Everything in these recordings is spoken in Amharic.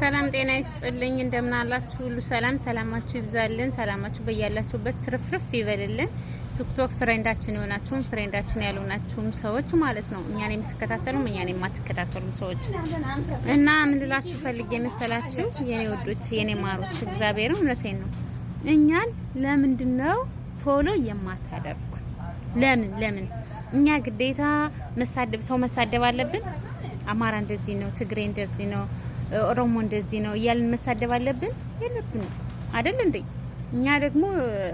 ሰላም ጤና ይስጥልኝ። እንደምን አላችሁ? ሁሉ ሰላማችሁ ይብዛልን። ሰላማችሁ በያላችሁበት ትርፍርፍ ይበልልን። ቲክቶክ ፍሬንዳችን የሆናችሁም ፍሬንዳችን ያልሆናችሁም ሰዎች ማለት ነው እኛን የምትከታተሉም እኛን የማትከታተሉ ሰዎች እና ምን ልላችሁ ፈልጌ መሰላችሁ የኔ ወዶች የኔ ማሮች እግዚአብሔርን እውነቴን ነው እኛን ለምንድነው ፎሎ የማታደርጉ? ለምን እኛ ግዴታ ሰው መሳደብ አለብን? አማራ እንደዚህ ነው፣ ትግሬ እንደዚህ ነው፣ ኦሮሞ እንደዚህ ነው እያልን መሳደብ አለብን? የለብንም አይደል እንዴ? እኛ ደግሞ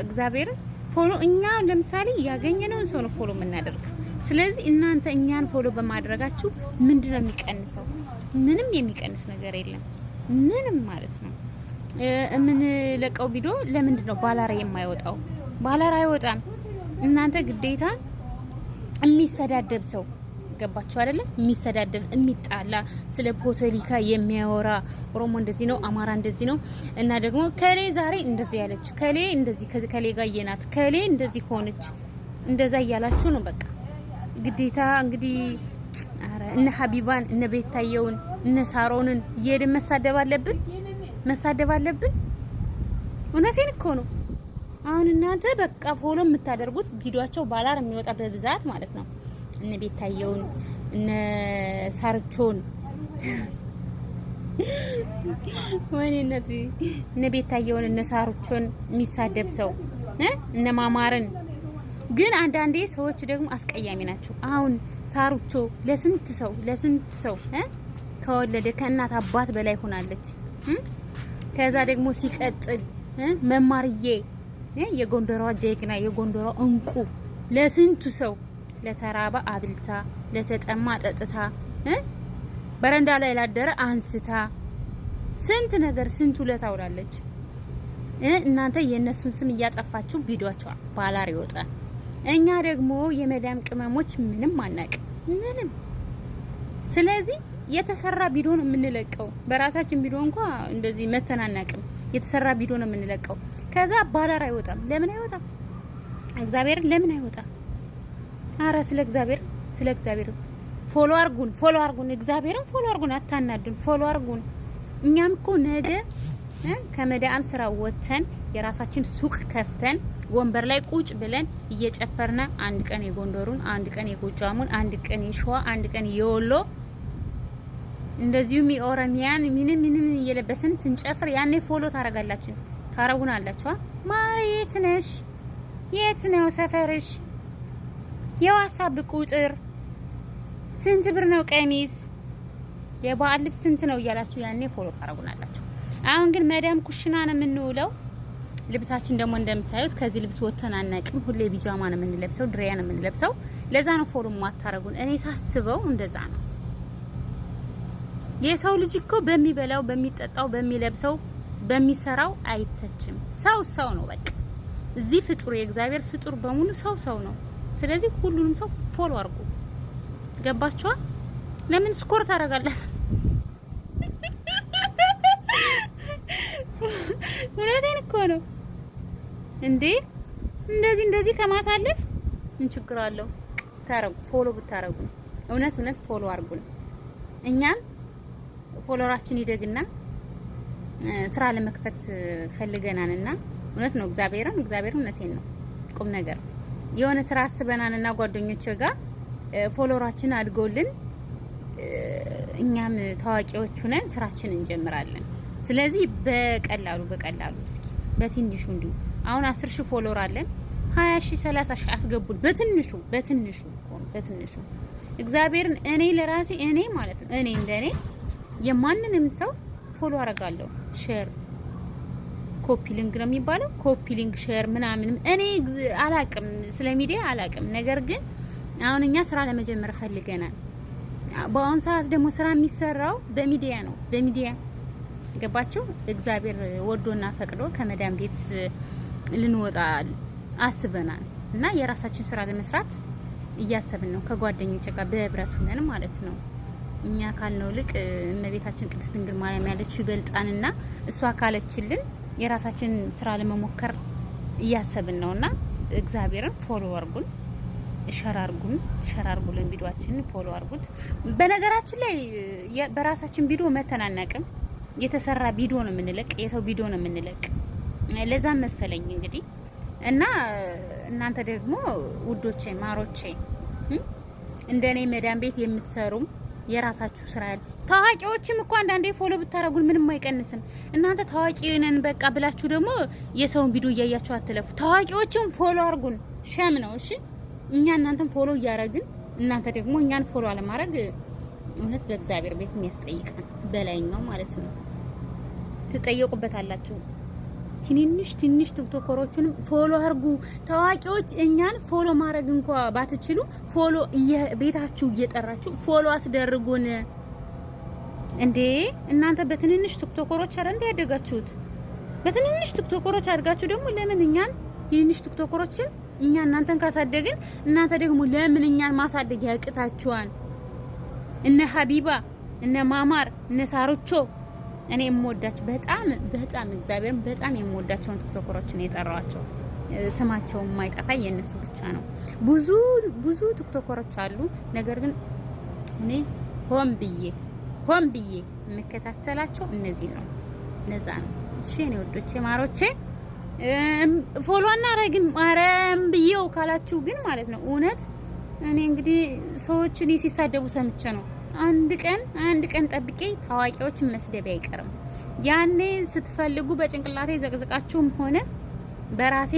እግዚአብሔር ፎሎ እኛ ለምሳሌ ያገኘነውን ሰው ነው ፎሎ የምናደርግ። ስለዚህ እናንተ እኛን ፎሎ በማድረጋችሁ ምንድነው የሚቀንሰው? ምንም የሚቀንስ ነገር የለም። ምንም ማለት ነው። ለቀው ቪዲዮ ለምንድነው ባላራ የማይወጣው? ባላራ አይወጣም። እናንተ ግዴታ የሚሰዳደብ ሰው ገባችሁ አይደለ? የሚሰዳደብ የሚጣላ ስለ ፖለቲካ የሚያወራ ኦሮሞ እንደዚህ ነው፣ አማራ እንደዚህ ነው እና ደግሞ ከሌ ዛሬ እንደዚህ ያለች ከሌ እንደዚህ ከሌ ጋር የናት ከሌ እንደዚህ ሆነች እንደዛ እያላችሁ ነው በቃ ግዴታ እንግዲህ አረ እነ ሀቢባን እነ ቤታየውን እነ ሳሮንን እየሄድን መሳደብ አለብን። እውነቴን እኮ ነው። አሁን እናንተ በቃ ፎሎ የምታደርጉት ቪዲዮአቸው ባላር የሚወጣ በብዛት ማለት ነው እነ ቤታየውን እነ ሳርቾን ወይኔነዚህ እነ ቤታየውን እነ ሳርቾን የሚሳደብ ሰው እነ ማማርን ግን አንዳንዴ ሰዎች ደግሞ አስቀያሚ ናቸው። አሁን ሳርቾ ለስንት ሰው ከወለደ ከእናት አባት በላይ ሆናለች። ከዛ ደግሞ ሲቀጥል መማርዬ የጎንደሯ ጀግና የጎንደሯ እንቁ ለስንቱ ሰው ለተራባ አብልታ ለተጠማ ጠጥታ በረንዳ ላይ ላደረ አንስታ ስንት ነገር ስንት ውለታ ውላለች። እናንተ የነሱን ስም እያጠፋችሁ ቪዲዮአቸው ባላር ይወጣል። እኛ ደግሞ የመዳም ቅመሞች ምንም አናቅ ምንም። ስለዚህ የተሰራ ቪዲዮ ነው የምንለቀው። በራሳችን ቪዲዮ እንኳን እንደዚህ መተናናቅም የተሰራ ቪዲዮ ነው የምንለቀው። ከዛ ባላር አይወጣም። ለምን አይወጣም? እግዚአብሔር ለምን አይወጣም? አረ ስለ እግዚአብሔር ፎሎ አርጉን እግዚአብሔርን ፎሎ አርጉን። አታናዱን፣ ፎሎ አርጉን። እኛም እኮ ነገ ከመዳም ስራ ወተን የራሳችን ሱቅ ከፍተን ወንበር ላይ ቁጭ ብለን እየጨፈርና አንድ ቀን የጎንደሩን፣ አንድ ቀን የጎጃሙን፣ አንድ ቀን የሸዋ፣ አንድ ቀን የወሎ እንደዚሁም የኦሮሚያን ምንም እየለበስን ስንጨፍር ያኔ ፎሎ ታረጉናላችሁ። ማሪ የት ነሽ? የት ነው ሰፈርሽ? የዋትስአፕ ቁጥር ስንት ብር ነው? ቀሚስ የበዓል ልብስ ስንት ነው እያላችሁ ያኔ ፎሎ ታረጉናላችሁ። አሁን ግን መዳም ኩሽና ነው የምንውለው። ልብሳችን ደግሞ እንደምታዩት ከዚህ ልብስ ወተን አናቅም። ሁሌ ቢጃማ ነው የምንለብሰው፣ ድሪያ ነው የምንለብሰው። ለዛ ነው ፎሎ ማታረጉን። እኔ ሳስበው እንደዛ ነው። የሰው ልጅ እኮ በሚበላው፣ በሚጠጣው፣ በሚለብሰው፣ በሚሰራው አይተችም። ሰው ነው በቃ። እዚህ ፍጡር የእግዚአብሔር ፍጡር በሙሉ ሰው ነው። ስለዚህ ሁሉንም ሰው ፎሎ አድርጉ። ገባችኋ? ለምን ስኮር ታደርጋላችሁ? እውነቴን እኮ ነው እንዴ! እንደዚህ ከማሳለፍ ምን ችግር አለው? ታረጉ፣ ፎሎ ብታረጉ እውነት ፎሎ አድርጉን። እኛም ፎሎራችን ይደግና ስራ ለመክፈት ፈልገናልና እውነት ነው እግዚአብሔርን እውነቴን ነው ቁም ነገር የሆነ ስራ አስበናልና ጓደኞቼ ጋር ፎሎራችን አድጎልን እኛም ታዋቂዎች ሆነን ስራችን እንጀምራለን። ስለዚህ በቀላሉ እስኪ በትንሹ እንዲሁ አሁን 10,000 ፎሎወር አለን 20,000 30,000 አስገቡን። በትንሹ እግዚአብሔርን እኔ ለራሴ እኔ ማለት ነው እኔ እንደኔ የማንንም ሰው ፎሎ አረጋለሁ። ሼር ኮፒ ሊንክ ነው የሚባለው። ኮፒ ሊንክ ሼር ምናምን እኔ አላቅም፣ ስለ ሚዲያ አላቅም። ነገር ግን አሁን እኛ ስራ ለመጀመር ፈልገናል። በአሁን ሰዓት ደግሞ ስራ የሚሰራው በሚዲያ ነው። በሚዲያ ገባችሁ? እግዚአብሔር ወዶና ፈቅዶ ከመዳም ቤት ልንወጣ አስበናል እና የራሳችን ስራ ለመስራት እያሰብን ነው ከጓደኞቼ ጋር በህብረት ሆነን ማለት ነው። እኛ ካልነው ልቅ እመቤታችን ቅድስት ድንግል ማርያም ያለችው ይበልጣንና እሷ ካለችልን የራሳችን ስራ ለመሞከር እያሰብን ነውና እግዚአብሔርን ፎሎ አርጉን፣ ሸር አርጉልን፣ ቪዲዮአችንን ፎሎ አርጉት። በነገራችን ላይ በራሳችን ቪዲዮ መተናናቅም የተሰራ ቪዲዮ ነው የምንለቅ፣ የሰው ቪዲዮ ነው የምንለቅ። ለዛ መሰለኝ እንግዲህ። እና እናንተ ደግሞ ውዶቼ ማሮቼ እንደኔ መዳም ቤት የምትሰሩ የራሳችሁ ስራ ያለ ታዋቂዎችም እኮ አንዳንዴ ፎሎ ብታረጉን ምንም አይቀንስም። እናንተ ታዋቂ ነን በቃ ብላችሁ ደግሞ የሰውን ቪዲዮ እያያችሁ አትለፉ። ታዋቂዎችም ፎሎ አርጉን፣ ሸም ነው እሺ። እኛ እናንተን ፎሎ እያረግን እናንተ ደግሞ እኛን ፎሎ አለማድረግ እውነት በእግዚአብሔር ቤት የሚያስጠይቀን በላይኛው ማለት ነው። ትጠየቁበታላችሁ። ትንንሽ ቲክቶከሮችንም ፎሎ አርጉ። ታዋቂዎች እኛን ፎሎ ማድረግ እንኳን ባትችሉ ፎሎ ቤታችሁ እየጠራችሁ ፎሎ አስደርጉን። እንዴ እናንተ በትንንሽ ቲክቶከሮች አይደል እንዴ ያደጋችሁት? በትንንሽ ቲክቶከሮች አድርጋችሁ ደግሞ ለምን እኛን ትንንሽ ቲክቶከሮችን እኛ እናንተን ካሳደግን እናንተ ደግሞ ለምን እኛን ማሳደግ ያቅታችኋል? እነ ሀቢባ እነ ማማር እነ ሳሮቾ እኔ የምወዳቸው በጣም እግዚአብሔርን በጣም የምወዳቸውን ቲክቶከሮችን የጠራዋቸው ስማቸው የማይጠፋ የነሱ ብቻ ነው። ብዙ ቲክቶከሮች አሉ። ነገር ግን እኔ ሆን ብዬ የምከታተላቸው እነዚህ ነው። ነዛ ነው እሺ። እኔ ወዶቼ ማሮቼ ፎሎ እናረግን ማረም ብዬው ካላችሁ ግን ማለት ነው እውነት እኔ እንግዲህ ሰዎችን ሲሳደቡ ሰምቼ ነው። አንድ ቀን ጠብቄ ታዋቂዎችን መስደብ አይቀርም። ያኔ ስትፈልጉ በጭንቅላቴ ዘቅዝቃችሁም ሆነ በራሴ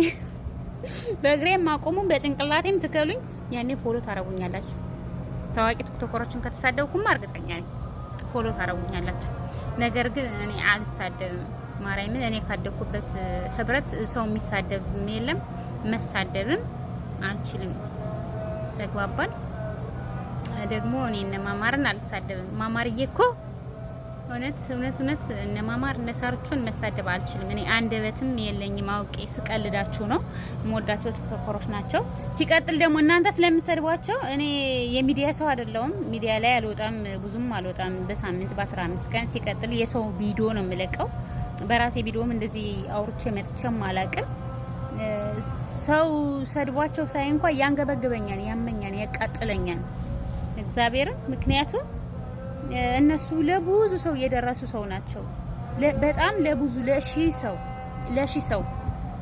በእግሬም ማቆሙን በጭንቅላቴም ትከሉኝ፣ ያኔ ፎሎ ታረጉኛላችሁ። ታዋቂ ቲክቶከሮችን ከተሳደብኩማ እርግጠኛ ነኝ ፎሎ ታረጉኛላችሁ። ነገር ግን እኔ አልሳደብም። ማርያምን እኔ ካደኩበት ህብረት ሰው የሚሳደብ የለም፣ መሳደብም አልችልም። ተግባባን። ደግሞ እኔ እነ ማማርን አልሳደብም። ማማርዬ እኮ እውነት እነ ማማር እነ ሳርቾን መሳደብ አልችልም። እኔ አንደበትም የለኝም። አውቄ ስቀልዳችሁ ነው። የምወዳቸው ቲክቶከሮች ናቸው። ሲቀጥል ደግሞ እናንተ ስለምትሰድቧቸው እኔ የሚዲያ ሰው አይደለሁም። ሚዲያ ላይ አልወጣም፣ ብዙም አልወጣም። በሳምንት በ15 ቀን። ሲቀጥል የሰው ቪዲዮ ነው የምለቀው። በራሴ ቪዲዮም እንደዚህ አውርቼ መጥቼም አላቅም። ሰው ሰድቧቸው ሳይ እንኳን ያንገበግበኛል፣ ያመኛል፣ ያቃጥለኛል እግዚአብሔርን። ምክንያቱም እነሱ ለብዙ ሰው የደረሱ ሰው ናቸው። በጣም ለብዙ ለሺ ሰው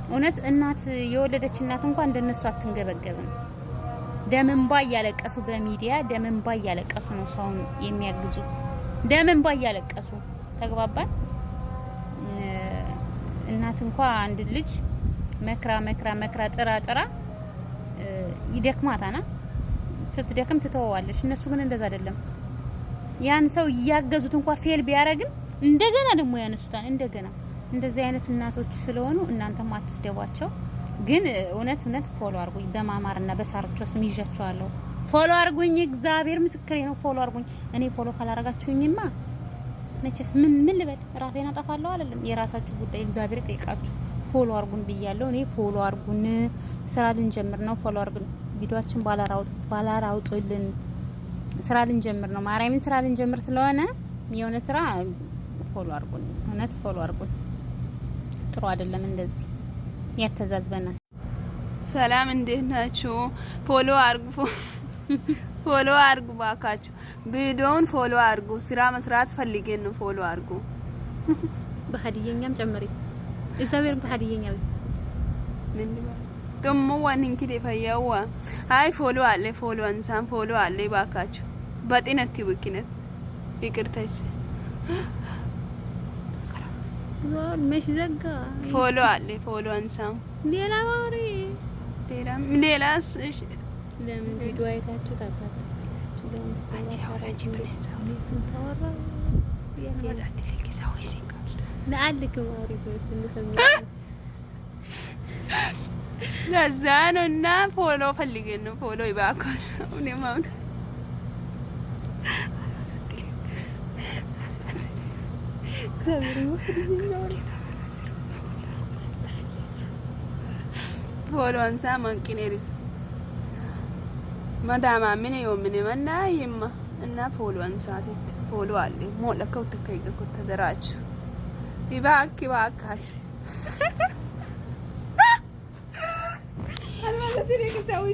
እውነት እናት የወለደች እናት እንኳን እንደነሱ አትንገበገብም። ደምንባ እያለቀሱ በሚዲያ ደምንባ እያለቀሱ ነው ሰውን የሚያግዙ፣ ደምንባ እያለቀሱ ተግባባን። እናት እንኳን አንድ ልጅ መክራ ጥራ ይደክማታና ስትደክም ትተወዋለች። እነሱ ግን እንደዛ አይደለም። ያን ሰው እያገዙት እንኳን ፌል ቢያረግም እንደገና ደግሞ ያነሱታል። እንደገና እንደዚህ አይነት እናቶች ስለሆኑ እናንተም አትስደቧቸው። ግን እውነት ፎሎ አርጉኝ። በማማርና በሳርቾ ስም ይዣቸዋለሁ። ፎሎ አርጉኝ። እግዚአብሔር ምስክሬ ነው። ፎሎ አርጉኝ። እኔ ፎሎ ካላረጋችሁኝማ መቼስ ምን ልበል? ራሴን አጠፋለሁ አይደለም። የራሳችሁ ጉዳይ። እግዚአብሔር ጠይቃችሁ ፎሎ አርጉን ብያለሁ። እኔ ፎሎ አርጉን። ስራ ልንጀምር ነው። ፎሎ አርጉን። ቪዲዮአችን ባላራውጥልን ስራ ልንጀምር ነው። ማርያምን ስራ ልንጀምር ስለሆነ የሆነ ስራ ፎሎ አርጉን። እውነት ፎሎ አርጉን። ጥሩ አይደለም እንደዚህ ያተዛዝበናል። ሰላም እንዴት ናችሁ? ፎሎ አርጉ፣ ፎሎ አርጉ ባካችሁ። ቪዲዮውን ፎሎ አርጉ። ስራ መስራት ፈልገን ነው። ፎሎ አርጉ። በሀዲየኛም ጨምሪ። እግዚአብሔር በሀዲየኛ ምን ደግሞ ዋንን ኪደ ፈያዋ አይ ፎሎ አለ ፎሎ አንሳን ፎሎ አለ ባካችሁ። በጤነት ይብክነት ይቅርታይስ ዋን መሽ ዘጋ ፎሎ አለ ፎሎ አንሳን ሌላ ወሬ ሌላስ ለምን ቪዲዮ አይታችሁ ታሳታችሁ? ለምን አንቺ ብለዛው ስንታወራ ያዛት ለኪሳው ይስቃል ለአልክ ማውሪቶች እንደሰማ ለዛ ነው። እና ፎሎ ፈልገን ነው። ፎሎ ይባካል። እኔማውን ፎሎ አንሳ ማንቂኔሪስ ማዳማ ምን ምን ማናይማ እና ፎሎ አንሳት ፎሎ አለ ሞለከው ተከይገው ተደራች ይባካል Tiene que ser muy